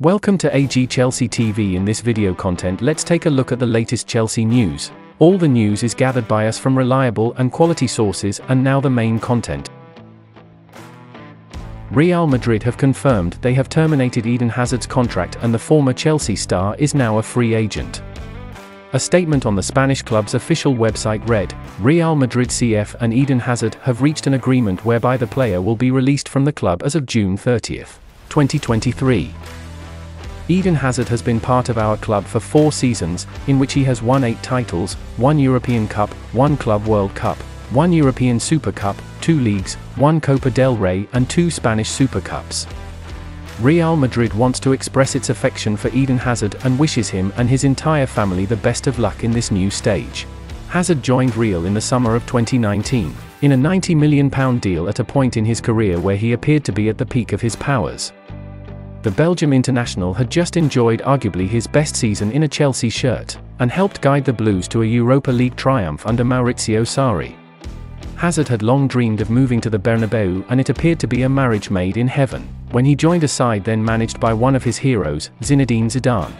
Welcome to AG Chelsea TV. In this video content, let's take a look at the latest Chelsea news. All the news is gathered by us from reliable and quality sources, and now the main content. Real Madrid have confirmed they have terminated Eden Hazard's contract and the former Chelsea star is now a free agent. A statement on the Spanish club's official website read, Real Madrid CF and Eden Hazard have reached an agreement whereby the player will be released from the club as of June 30, 2023. Eden Hazard has been part of our club for 4 seasons, in which he has won 8 titles, 1 European Cup, 1 Club World Cup, 1 European Super Cup, 2 leagues, 1 Copa del Rey and 2 Spanish Super Cups. Real Madrid wants to express its affection for Eden Hazard and wishes him and his entire family the best of luck in this new stage. Hazard joined Real in the summer of 2019, in a £90 million deal at a point in his career where he appeared to be at the peak of his powers. The Belgium international had just enjoyed arguably his best season in a Chelsea shirt, and helped guide the Blues to a Europa League triumph under Maurizio Sarri. Hazard had long dreamed of moving to the Bernabeu, and it appeared to be a marriage made in heaven, when he joined a side then managed by one of his heroes, Zinedine Zidane.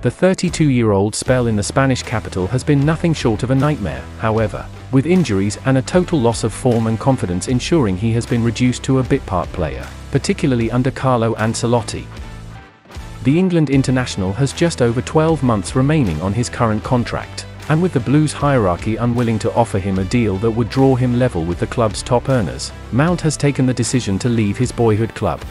The 32-year-old spell in the Spanish capital has been nothing short of a nightmare, however, with injuries and a total loss of form and confidence ensuring he has been reduced to a bit-part player, particularly under Carlo Ancelotti. The England international has just over 12 months remaining on his current contract, and with the Blues hierarchy unwilling to offer him a deal that would draw him level with the club's top earners, Mount has taken the decision to leave his boyhood club.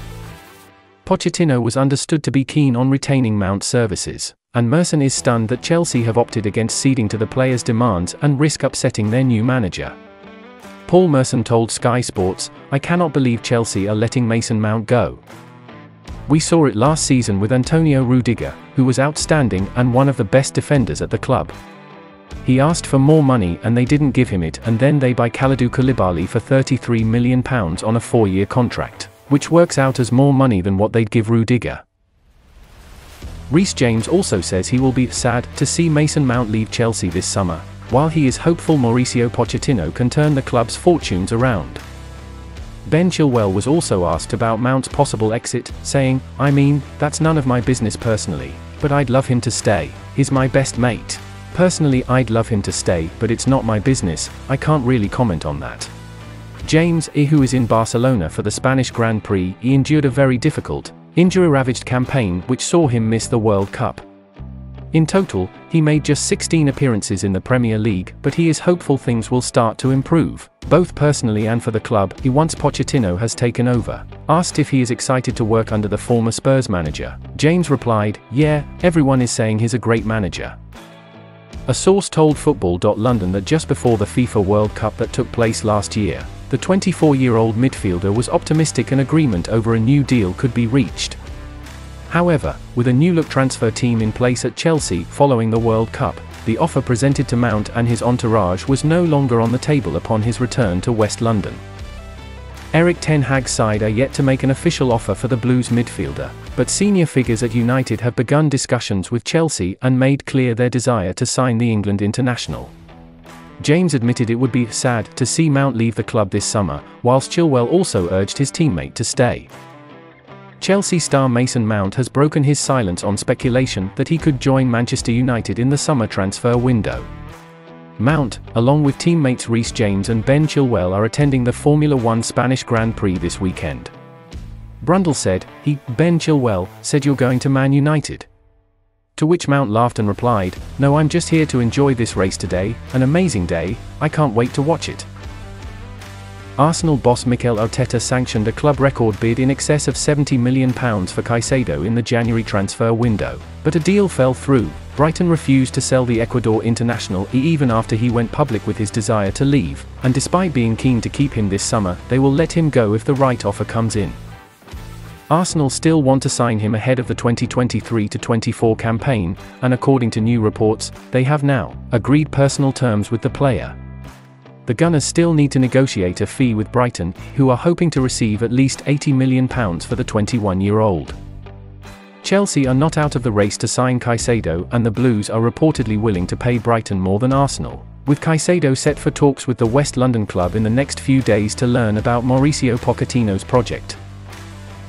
Pochettino was understood to be keen on retaining Mount's services, and Merson is stunned that Chelsea have opted against ceding to the player's demands and risk upsetting their new manager. Paul Merson told Sky Sports, "I cannot believe Chelsea are letting Mason Mount go. We saw it last season with Antonio Rudiger, who was outstanding and one of the best defenders at the club. He asked for more money and they didn't give him it, and then they buy Kalidou Koulibaly for £33 million on a 4-year contract, which works out as more money than what they'd give Rudiger." Reece James also says he will be sad to see Mason Mount leave Chelsea this summer, while he is hopeful Mauricio Pochettino can turn the club's fortunes around. Ben Chilwell was also asked about Mount's possible exit, saying, "I mean, that's none of my business personally, but I'd love him to stay, he's my best mate. Personally I'd love him to stay, but it's not my business, I can't really comment on that." James, who is in Barcelona for the Spanish Grand Prix, endured a very difficult, injury-ravaged campaign which saw him miss the World Cup. In total, he made just 16 appearances in the Premier League, but he is hopeful things will start to improve, both personally and for the club. He once Pochettino has taken over. Asked if he is excited to work under the former Spurs manager, James replied, "Yeah, everyone is saying he's a great manager." A source told Football.London that just before the FIFA World Cup that took place last year, the 24-year-old midfielder was optimistic an agreement over a new deal could be reached. However, with a new-look transfer team in place at Chelsea following the World Cup, the offer presented to Mount and his entourage was no longer on the table upon his return to West London. Erik ten Hag's side are yet to make an official offer for the Blues midfielder, but senior figures at United have begun discussions with Chelsea and made clear their desire to sign the England international. James admitted it would be sad to see Mount leave the club this summer, whilst Chilwell also urged his teammate to stay. Chelsea star Mason Mount has broken his silence on speculation that he could join Manchester United in the summer transfer window. Mount, along with teammates Reece James and Ben Chilwell, are attending the Formula One Spanish Grand Prix this weekend. Brundle said, Ben Chilwell, said you're going to Man United? To which Mount laughed and replied, "No, I'm just here to enjoy this race today, an amazing day, I can't wait to watch it." Arsenal boss Mikel Arteta sanctioned a club record bid in excess of £70 million for Caicedo in the January transfer window, but a deal fell through. Brighton refused to sell the Ecuador international even after he went public with his desire to leave, and despite being keen to keep him this summer, they will let him go if the right offer comes in. Arsenal still want to sign him ahead of the 2023-24 campaign, and according to new reports, they have now agreed personal terms with the player. The Gunners still need to negotiate a fee with Brighton, who are hoping to receive at least £80 million for the 21-year-old. Chelsea are not out of the race to sign Caicedo, and the Blues are reportedly willing to pay Brighton more than Arsenal, with Caicedo set for talks with the West London club in the next few days to learn about Mauricio Pochettino's project.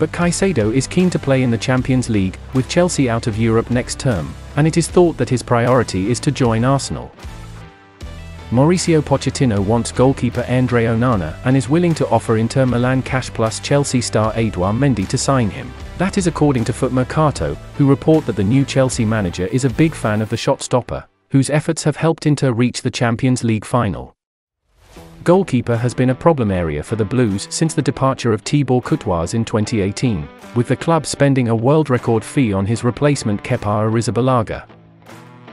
But Caicedo is keen to play in the Champions League, with Chelsea out of Europe next term, and it is thought that his priority is to join Arsenal. Mauricio Pochettino wants goalkeeper Andre Onana and is willing to offer Inter Milan cash plus Chelsea star Edouard Mendy to sign him. That is according to Foot Mercato, who report that the new Chelsea manager is a big fan of the shot stopper, whose efforts have helped Inter reach the Champions League final. Goalkeeper has been a problem area for the Blues since the departure of Thibaut Courtois in 2018, with the club spending a world record fee on his replacement Kepa Arrizabalaga.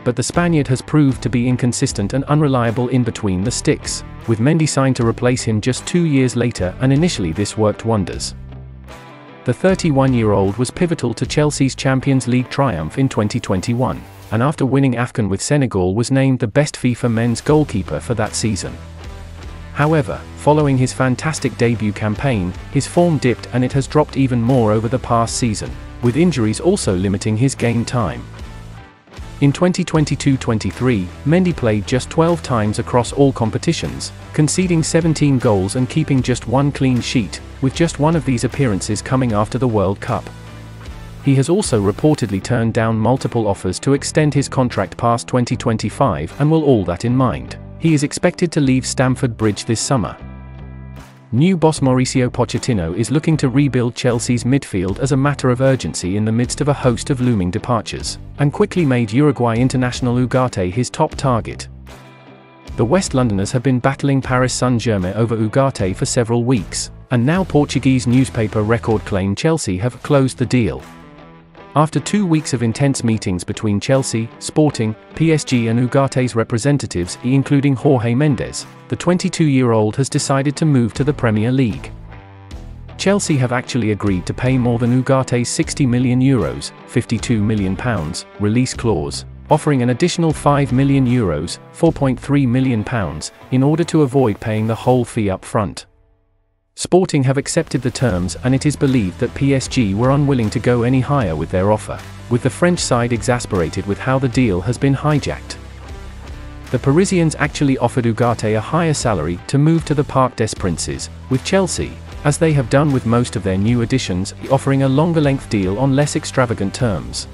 But the Spaniard has proved to be inconsistent and unreliable in between the sticks, with Mendy signed to replace him just 2 years later, and initially this worked wonders. The 31-year-old was pivotal to Chelsea's Champions League triumph in 2021, and after winning AFCON with Senegal was named the best FIFA men's goalkeeper for that season. However, following his fantastic debut campaign, his form dipped and it has dropped even more over the past season, with injuries also limiting his game time. In 2022-23, Mendy played just 12 times across all competitions, conceding 17 goals and keeping just 1 clean sheet, with just one of these appearances coming after the World Cup. He has also reportedly turned down multiple offers to extend his contract past 2025, and with all that in mind, he is expected to leave Stamford Bridge this summer. New boss Mauricio Pochettino is looking to rebuild Chelsea's midfield as a matter of urgency in the midst of a host of looming departures, and quickly made Uruguay international Ugarte his top target. The West Londoners have been battling Paris Saint-Germain over Ugarte for several weeks, and now Portuguese newspaper Record claim Chelsea have closed the deal. After 2 weeks of intense meetings between Chelsea, Sporting, PSG and Ugarte's representatives, including Jorge Mendes, the 22-year-old has decided to move to the Premier League. Chelsea have actually agreed to pay more than Ugarte's €60 million, £52 million, release clause, offering an additional €5 million, £4.3 million, in order to avoid paying the whole fee up front. Sporting have accepted the terms, and it is believed that PSG were unwilling to go any higher with their offer, with the French side exasperated with how the deal has been hijacked. The Parisians actually offered Ugarte a higher salary to move to the Parc des Princes, with Chelsea, as they have done with most of their new additions, offering a longer-length deal on less extravagant terms.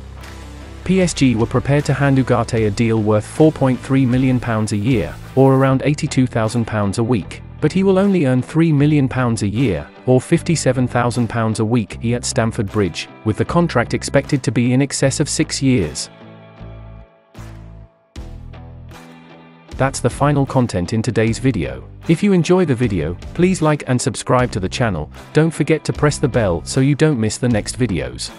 PSG were prepared to hand Ugarte a deal worth £4.3 million a year, or around £82,000 a week. But he will only earn £3 million a year, or £57,000 a week, at Stamford Bridge, with the contract expected to be in excess of 6 years. That's the final content in today's video. If you enjoy the video, please like and subscribe to the channel. Don't forget to press the bell so you don't miss the next videos.